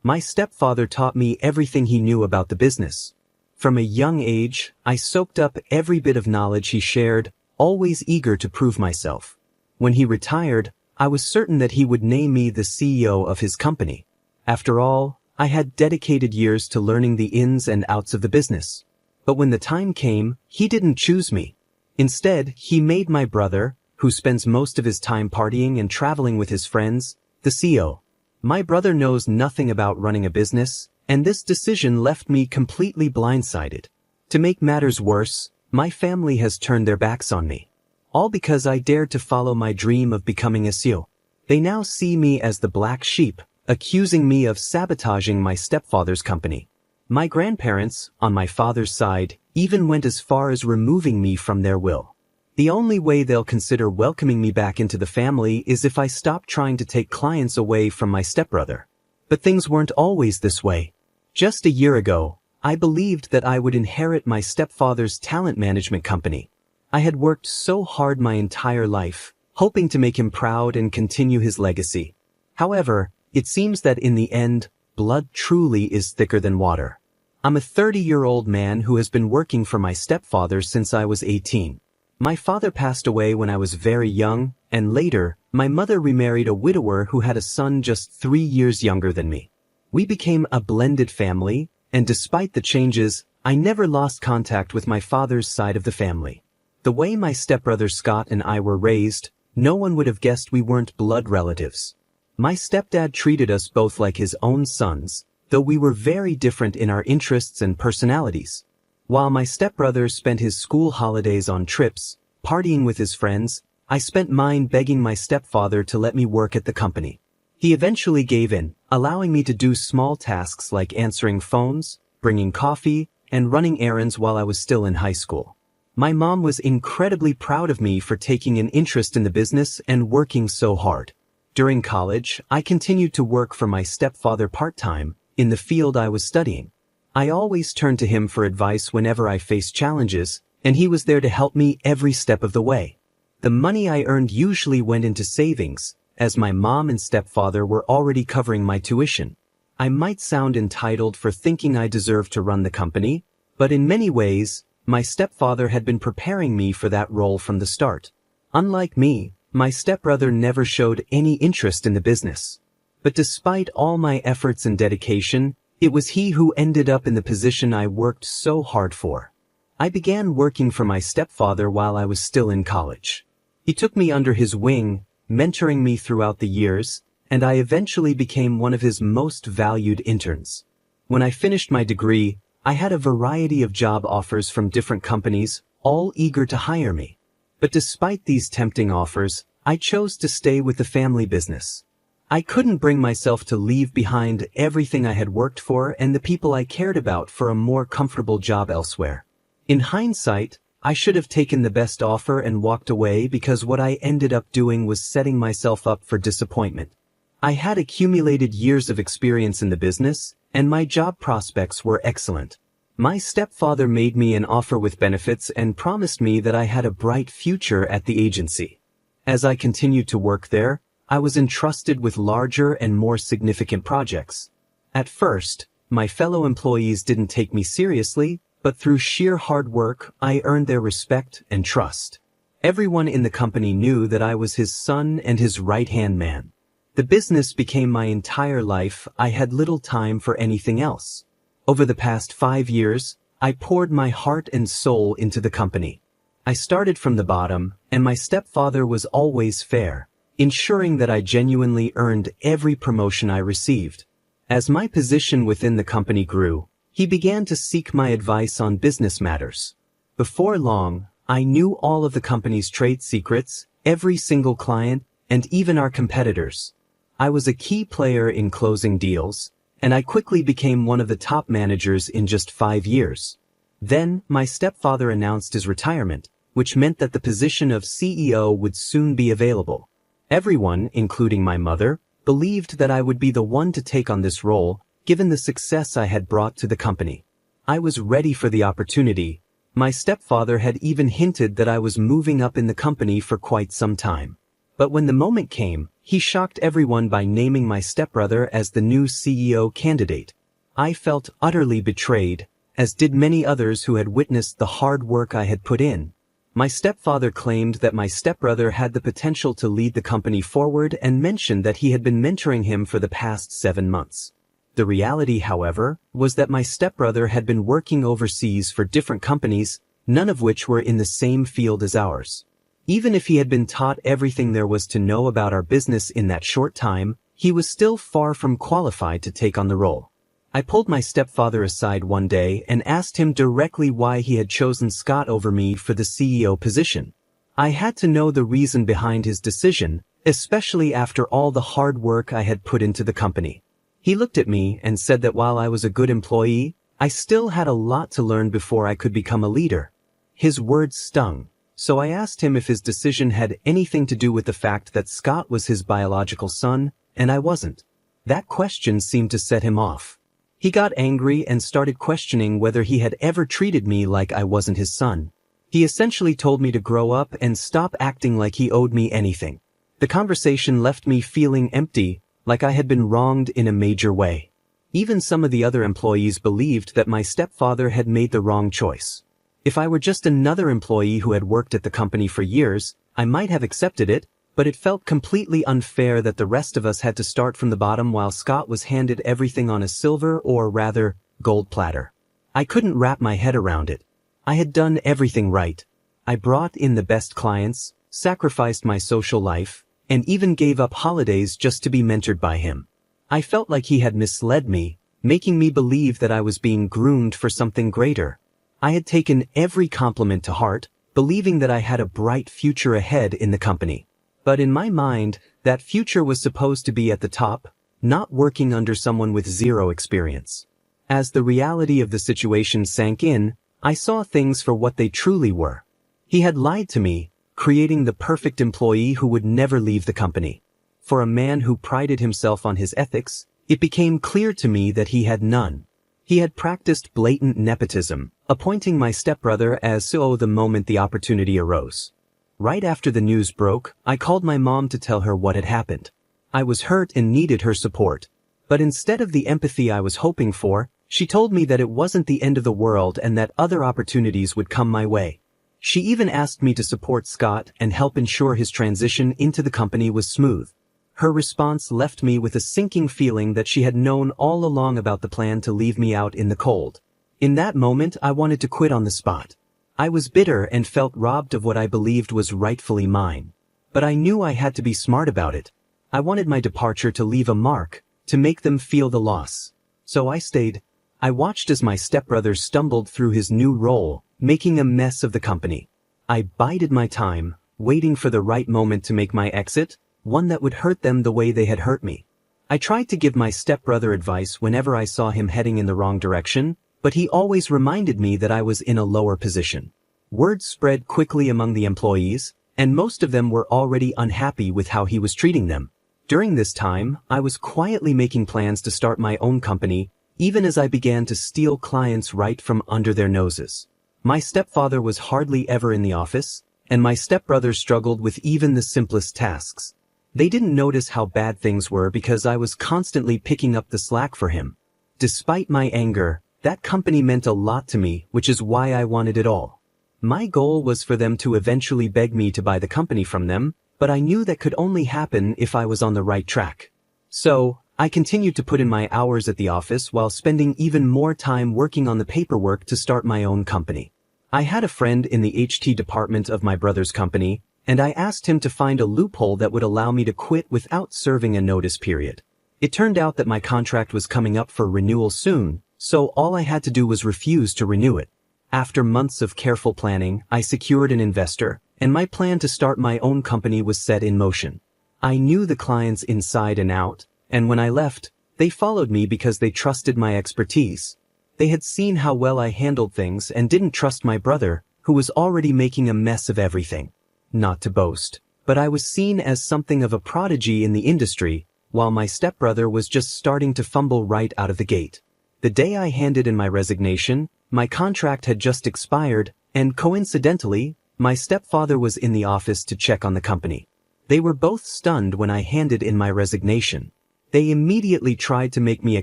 My stepfather taught me everything he knew about the business. From a young age, I soaked up every bit of knowledge he shared, always eager to prove myself. When he retired, I was certain that he would name me the CEO of his company. After all, I had dedicated years to learning the ins and outs of the business. But when the time came, he didn't choose me. Instead, he made my brother, who spends most of his time partying and traveling with his friends, the CEO. My brother knows nothing about running a business, and this decision left me completely blindsided. To make matters worse, my family has turned their backs on me. All because I dared to follow my dream of becoming a CEO. They now see me as the black sheep, accusing me of sabotaging my stepfather's company. My grandparents, on my father's side, even went as far as removing me from their will. The only way they'll consider welcoming me back into the family is if I stop trying to take clients away from my stepbrother. But things weren't always this way. Just a year ago, I believed that I would inherit my stepfather's talent management company. I had worked so hard my entire life, hoping to make him proud and continue his legacy. However, it seems that in the end, blood truly is thicker than water. I'm a 30-year-old man who has been working for my stepfather since I was 18. My father passed away when I was very young, and later, my mother remarried a widower who had a son just 3 years younger than me. We became a blended family, and despite the changes, I never lost contact with my father's side of the family. The way my stepbrother Scott and I were raised, no one would have guessed we weren't blood relatives. My stepdad treated us both like his own sons, though we were very different in our interests and personalities. While my stepbrother spent his school holidays on trips, partying with his friends, I spent mine begging my stepfather to let me work at the company. He eventually gave in, allowing me to do small tasks like answering phones, bringing coffee, and running errands while I was still in high school. My mom was incredibly proud of me for taking an interest in the business and working so hard. During college, I continued to work for my stepfather part-time, in the field I was studying. I always turned to him for advice whenever I faced challenges, and he was there to help me every step of the way. The money I earned usually went into savings, as my mom and stepfather were already covering my tuition. I might sound entitled for thinking I deserved to run the company, but in many ways, my stepfather had been preparing me for that role from the start. Unlike me, my stepbrother never showed any interest in the business. But despite all my efforts and dedication, it was he who ended up in the position I worked so hard for. I began working for my stepfather while I was still in college. He took me under his wing, mentoring me throughout the years, and I eventually became one of his most valued interns. When I finished my degree, I had a variety of job offers from different companies, all eager to hire me. But despite these tempting offers, I chose to stay with the family business. I couldn't bring myself to leave behind everything I had worked for and the people I cared about for a more comfortable job elsewhere. In hindsight, I should have taken the best offer and walked away because what I ended up doing was setting myself up for disappointment. I had accumulated years of experience in the business, and my job prospects were excellent. My stepfather made me an offer with benefits and promised me that I had a bright future at the agency. As I continued to work there, I was entrusted with larger and more significant projects. At first, my fellow employees didn't take me seriously, but through sheer hard work, I earned their respect and trust. Everyone in the company knew that I was his son and his right-hand man. The business became my entire life. I had little time for anything else. Over the past 5 years, I poured my heart and soul into the company. I started from the bottom, and my stepfather was always fair, ensuring that I genuinely earned every promotion I received. As my position within the company grew, he began to seek my advice on business matters. Before long, I knew all of the company's trade secrets, every single client, and even our competitors. I was a key player in closing deals, and I quickly became one of the top managers in just 5 years. Then, my stepfather announced his retirement, which meant that the position of CEO would soon be available. Everyone, including my mother, believed that I would be the one to take on this role, given the success I had brought to the company. I was ready for the opportunity. My stepfather had even hinted that I was moving up in the company for quite some time. But when the moment came, he shocked everyone by naming my stepbrother as the new CEO candidate. I felt utterly betrayed, as did many others who had witnessed the hard work I had put in. My stepfather claimed that my stepbrother had the potential to lead the company forward and mentioned that he had been mentoring him for the past 7 months. The reality, however, was that my stepbrother had been working overseas for different companies, none of which were in the same field as ours. Even if he had been taught everything there was to know about our business in that short time, he was still far from qualified to take on the role. I pulled my stepfather aside one day and asked him directly why he had chosen Scott over me for the CEO position. I had to know the reason behind his decision, especially after all the hard work I had put into the company. He looked at me and said that while I was a good employee, I still had a lot to learn before I could become a leader. His words stung, so I asked him if his decision had anything to do with the fact that Scott was his biological son, and I wasn't. That question seemed to set him off. He got angry and started questioning whether he had ever treated me like I wasn't his son. He essentially told me to grow up and stop acting like he owed me anything. The conversation left me feeling empty, like I had been wronged in a major way. Even some of the other employees believed that my stepfather had made the wrong choice. If I were just another employee who had worked at the company for years, I might have accepted it, but it felt completely unfair that the rest of us had to start from the bottom while Scott was handed everything on a silver or rather, gold platter. I couldn't wrap my head around it. I had done everything right. I brought in the best clients, sacrificed my social life, and even gave up holidays just to be mentored by him. I felt like he had misled me, making me believe that I was being groomed for something greater. I had taken every compliment to heart, believing that I had a bright future ahead in the company. But in my mind, that future was supposed to be at the top, not working under someone with zero experience. As the reality of the situation sank in, I saw things for what they truly were. He had lied to me, creating the perfect employee who would never leave the company. For a man who prided himself on his ethics, it became clear to me that he had none. He had practiced blatant nepotism, appointing my stepbrother as CEO the moment the opportunity arose. Right after the news broke, I called my mom to tell her what had happened. I was hurt and needed her support. But instead of the empathy I was hoping for, she told me that it wasn't the end of the world and that other opportunities would come my way. She even asked me to support Scott and help ensure his transition into the company was smooth. Her response left me with a sinking feeling that she had known all along about the plan to leave me out in the cold. In that moment, I wanted to quit on the spot. I was bitter and felt robbed of what I believed was rightfully mine. But I knew I had to be smart about it. I wanted my departure to leave a mark, to make them feel the loss. So I stayed. I watched as my stepbrother stumbled through his new role, making a mess of the company. I bided my time, waiting for the right moment to make my exit, one that would hurt them the way they had hurt me. I tried to give my stepbrother advice whenever I saw him heading in the wrong direction, but he always reminded me that I was in a lower position. Word spread quickly among the employees, and most of them were already unhappy with how he was treating them. During this time, I was quietly making plans to start my own company, even as I began to steal clients right from under their noses. My stepfather was hardly ever in the office, and my stepbrother struggled with even the simplest tasks. They didn't notice how bad things were because I was constantly picking up the slack for him. Despite my anger, that company meant a lot to me, which is why I wanted it all. My goal was for them to eventually beg me to buy the company from them, but I knew that could only happen if I was on the right track. So, I continued to put in my hours at the office while spending even more time working on the paperwork to start my own company. I had a friend in the HT department of my brother's company, and I asked him to find a loophole that would allow me to quit without serving a notice period. It turned out that my contract was coming up for renewal soon, so all I had to do was refuse to renew it. After months of careful planning, I secured an investor, and my plan to start my own company was set in motion. I knew the clients inside and out, and when I left, they followed me because they trusted my expertise. They had seen how well I handled things and didn't trust my brother, who was already making a mess of everything. Not to boast, but I was seen as something of a prodigy in the industry, while my stepbrother was just starting to fumble right out of the gate. The day I handed in my resignation, my contract had just expired, and coincidentally, my stepfather was in the office to check on the company. They were both stunned when I handed in my resignation. They immediately tried to make me a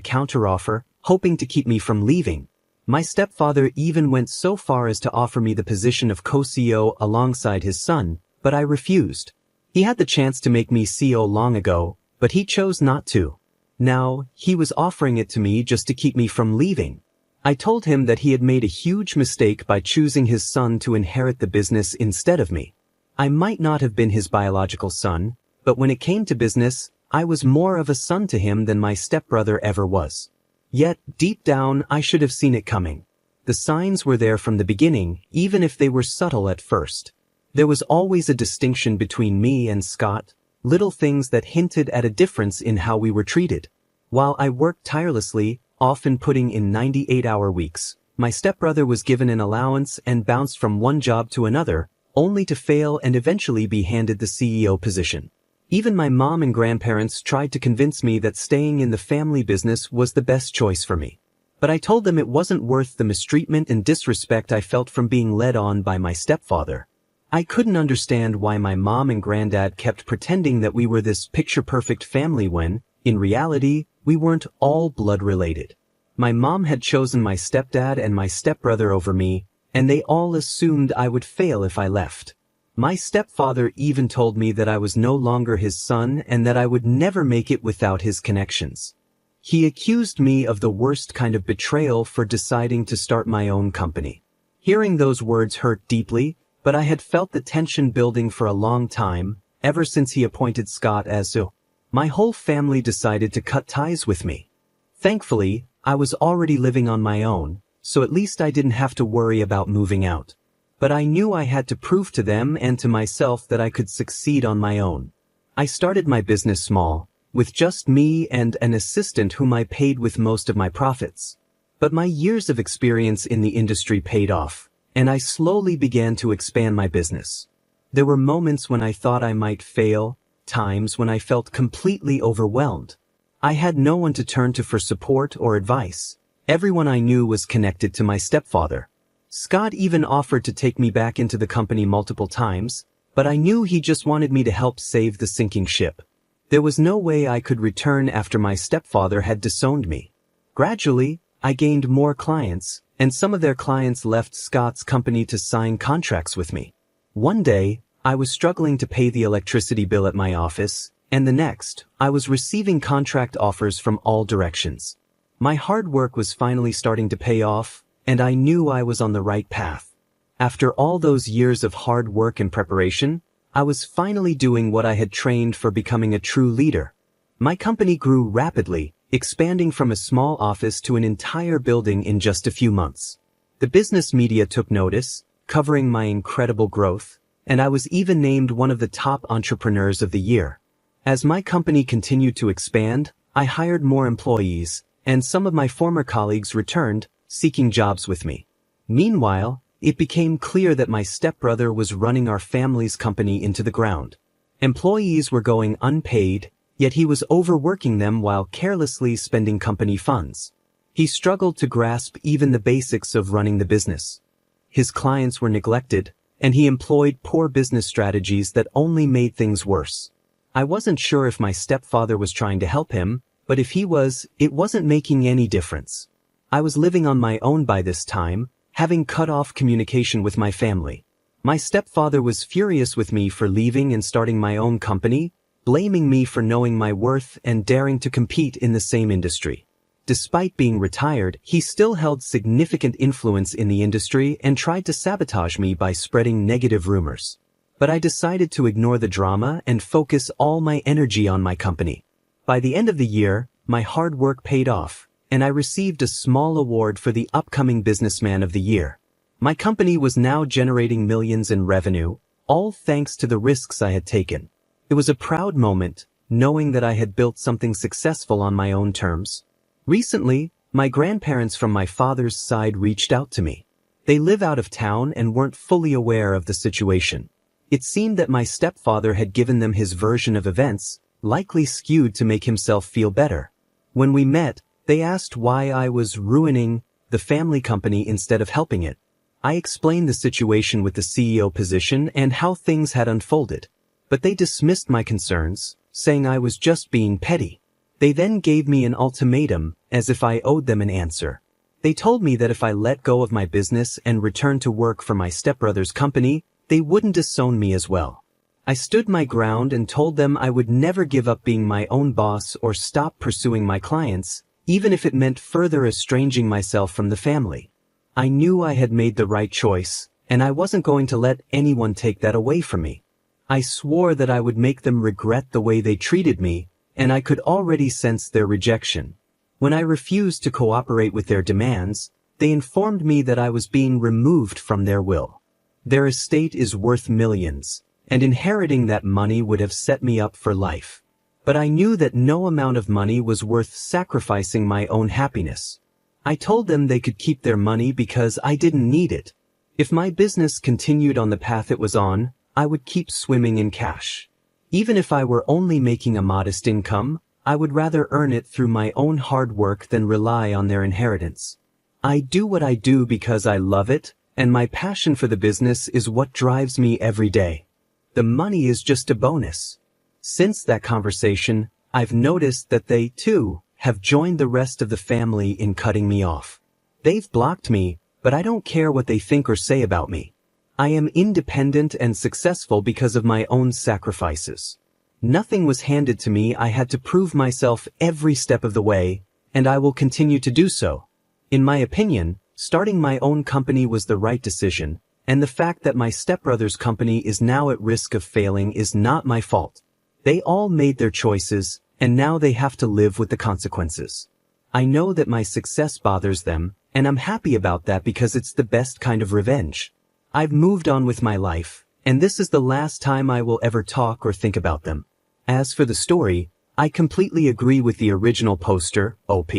counteroffer, hoping to keep me from leaving. My stepfather even went so far as to offer me the position of co-CEO alongside his son, but I refused. He had the chance to make me CEO long ago, but he chose not to. Now, he was offering it to me just to keep me from leaving. I told him that he had made a huge mistake by choosing his son to inherit the business instead of me. I might not have been his biological son, but when it came to business, I was more of a son to him than my stepbrother ever was. Yet, deep down, I should have seen it coming. The signs were there from the beginning, even if they were subtle at first. There was always a distinction between me and Scott, little things that hinted at a difference in how we were treated. While I worked tirelessly, often putting in 98-hour weeks, my stepbrother was given an allowance and bounced from one job to another, only to fail and eventually be handed the CEO position. Even my mom and grandparents tried to convince me that staying in the family business was the best choice for me. But I told them it wasn't worth the mistreatment and disrespect I felt from being led on by my stepfather. I couldn't understand why my mom and granddad kept pretending that we were this picture-perfect family when, in reality, we weren't all blood-related. My mom had chosen my stepdad and my stepbrother over me, and they all assumed I would fail if I left. My stepfather even told me that I was no longer his son and that I would never make it without his connections. He accused me of the worst kind of betrayal for deciding to start my own company. Hearing those words hurt deeply, but I had felt the tension building for a long time, ever since he appointed Scott as CEO. My whole family decided to cut ties with me. Thankfully, I was already living on my own, so at least I didn't have to worry about moving out. But I knew I had to prove to them and to myself that I could succeed on my own. I started my business small, with just me and an assistant whom I paid with most of my profits. But my years of experience in the industry paid off, and I slowly began to expand my business. There were moments when I thought I might fail, times when I felt completely overwhelmed. I had no one to turn to for support or advice. Everyone I knew was connected to my stepfather. Scott even offered to take me back into the company multiple times, but I knew he just wanted me to help save the sinking ship. There was no way I could return after my stepfather had disowned me. Gradually, I gained more clients, and some of their clients left Scott's company to sign contracts with me. One day, I was struggling to pay the electricity bill at my office, and the next, I was receiving contract offers from all directions. My hard work was finally starting to pay off, and I knew I was on the right path. After all those years of hard work and preparation, I was finally doing what I had trained for, becoming a true leader. My company grew rapidly, expanding from a small office to an entire building in just a few months. The business media took notice, covering my incredible growth, and I was even named one of the top entrepreneurs of the year. As my company continued to expand, I hired more employees, and some of my former colleagues returned, seeking jobs with me. Meanwhile, it became clear that my stepbrother was running our family's company into the ground. Employees were going unpaid, yet he was overworking them while carelessly spending company funds. He struggled to grasp even the basics of running the business. His clients were neglected, and he employed poor business strategies that only made things worse. I wasn't sure if my stepfather was trying to help him, but if he was, it wasn't making any difference. I was living on my own by this time, having cut off communication with my family. My stepfather was furious with me for leaving and starting my own company, blaming me for knowing my worth and daring to compete in the same industry. Despite being retired, he still held significant influence in the industry and tried to sabotage me by spreading negative rumors. But I decided to ignore the drama and focus all my energy on my company. By the end of the year, my hard work paid off, and I received a small award for the upcoming Businessman of the Year. My company was now generating millions in revenue, all thanks to the risks I had taken. It was a proud moment, knowing that I had built something successful on my own terms. Recently, my grandparents from my father's side reached out to me. They live out of town and weren't fully aware of the situation. It seemed that my stepfather had given them his version of events, likely skewed to make himself feel better. When we met, they asked why I was ruining the family company instead of helping it. I explained the situation with the CEO position and how things had unfolded. But they dismissed my concerns, saying I was just being petty. They then gave me an ultimatum, as if I owed them an answer. They told me that if I let go of my business and returned to work for my stepbrother's company, they wouldn't disown me as well. I stood my ground and told them I would never give up being my own boss or stop pursuing my clients, even if it meant further estranging myself from the family. I knew I had made the right choice, and I wasn't going to let anyone take that away from me. I swore that I would make them regret the way they treated me, and I could already sense their rejection. When I refused to cooperate with their demands, they informed me that I was being removed from their will. Their estate is worth millions, and inheriting that money would have set me up for life. But I knew that no amount of money was worth sacrificing my own happiness. I told them they could keep their money because I didn't need it. If my business continued on the path it was on, I would keep swimming in cash. Even if I were only making a modest income, I would rather earn it through my own hard work than rely on their inheritance. I do what I do because I love it, and my passion for the business is what drives me every day. The money is just a bonus. Since that conversation, I've noticed that they, too, have joined the rest of the family in cutting me off. They've blocked me, but I don't care what they think or say about me. I am independent and successful because of my own sacrifices. Nothing was handed to me. I had to prove myself every step of the way, and I will continue to do so. In my opinion, starting my own company was the right decision, and the fact that my stepbrother's company is now at risk of failing is not my fault. They all made their choices, and now they have to live with the consequences. I know that my success bothers them, and I'm happy about that because it's the best kind of revenge. I've moved on with my life, and this is the last time I will ever talk or think about them. As for the story, I completely agree with the original poster, OP.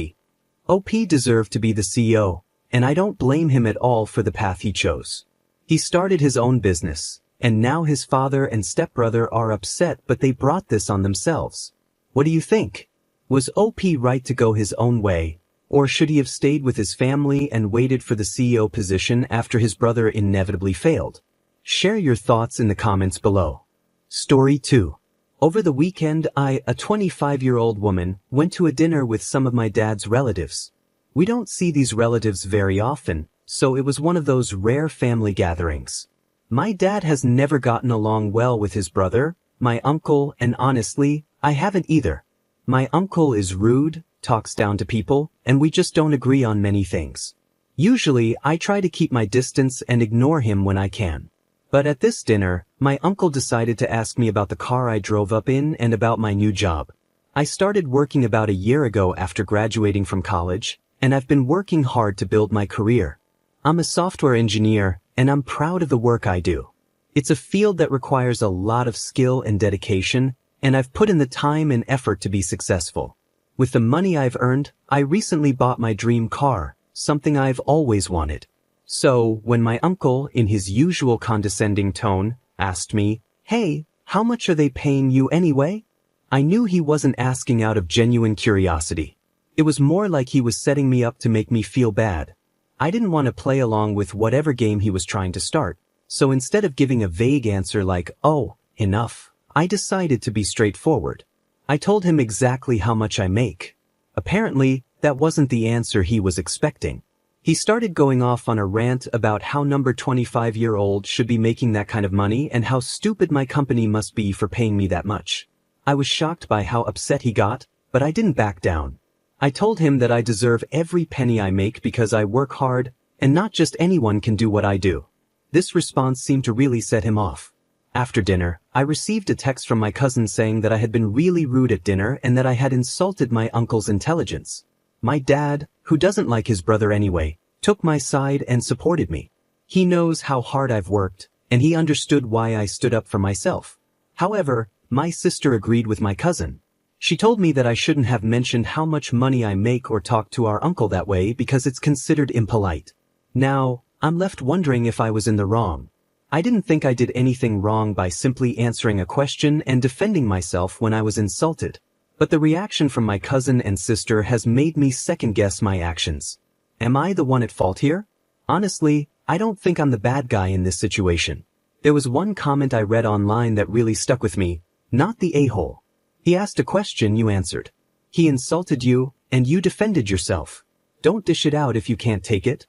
OP deserved to be the CEO, and I don't blame him at all for the path he chose. He started his own business, and now his father and stepbrother are upset, but they brought this on themselves. What do you think? Was OP right to go his own way, or should he have stayed with his family and waited for the CEO position after his brother inevitably failed? Share your thoughts in the comments below. Story 2. Over the weekend, I, a 25-year-old woman, went to a dinner with some of my dad's relatives. We don't see these relatives very often, so it was one of those rare family gatherings. My dad has never gotten along well with his brother, my uncle, and honestly, I haven't either. My uncle is rude, talks down to people, and we just don't agree on many things. Usually, I try to keep my distance and ignore him when I can. But at this dinner, my uncle decided to ask me about the car I drove up in and about my new job. I started working about a year ago after graduating from college, and I've been working hard to build my career. I'm a software engineer, and I'm proud of the work I do. It's a field that requires a lot of skill and dedication, and I've put in the time and effort to be successful. With the money I've earned, I recently bought my dream car, something I've always wanted. So, when my uncle, in his usual condescending tone, asked me, "Hey, how much are they paying you anyway?" I knew he wasn't asking out of genuine curiosity. It was more like he was setting me up to make me feel bad. I didn't want to play along with whatever game he was trying to start, so instead of giving a vague answer like, "Oh, enough," I decided to be straightforward. I told him exactly how much I make. Apparently, that wasn't the answer he was expecting. He started going off on a rant about how number 25-year-old should be making that kind of money and how stupid my company must be for paying me that much. I was shocked by how upset he got, but I didn't back down. I told him that I deserve every penny I make because I work hard, and not just anyone can do what I do. This response seemed to really set him off. After dinner, I received a text from my cousin saying that I had been really rude at dinner and that I had insulted my uncle's intelligence. My dad, who doesn't like his brother anyway, took my side and supported me. He knows how hard I've worked, and he understood why I stood up for myself. However, my sister agreed with my cousin. She told me that I shouldn't have mentioned how much money I make or talk to our uncle that way because it's considered impolite. Now, I'm left wondering if I was in the wrong. I didn't think I did anything wrong by simply answering a question and defending myself when I was insulted. But the reaction from my cousin and sister has made me second-guess my actions. Am I the one at fault here? Honestly, I don't think I'm the bad guy in this situation. There was one comment I read online that really stuck with me, not the a-hole. He asked a question, you answered. He insulted you, and you defended yourself. Don't dish it out if you can't take it.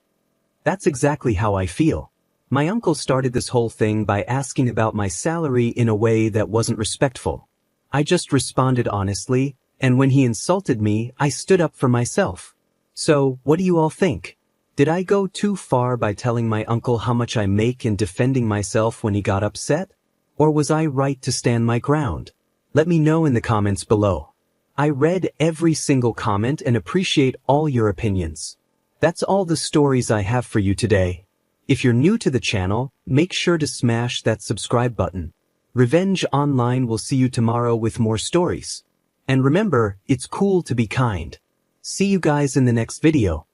That's exactly how I feel. My uncle started this whole thing by asking about my salary in a way that wasn't respectful. I just responded honestly, and when he insulted me, I stood up for myself. So, what do you all think? Did I go too far by telling my uncle how much I make and defending myself when he got upset? Or was I right to stand my ground? Let me know in the comments below. I read every single comment and appreciate all your opinions. That's all the stories I have for you today. If you're new to the channel, make sure to smash that subscribe button. Revenge Online will see you tomorrow with more stories. And remember, it's cool to be kind. See you guys in the next video.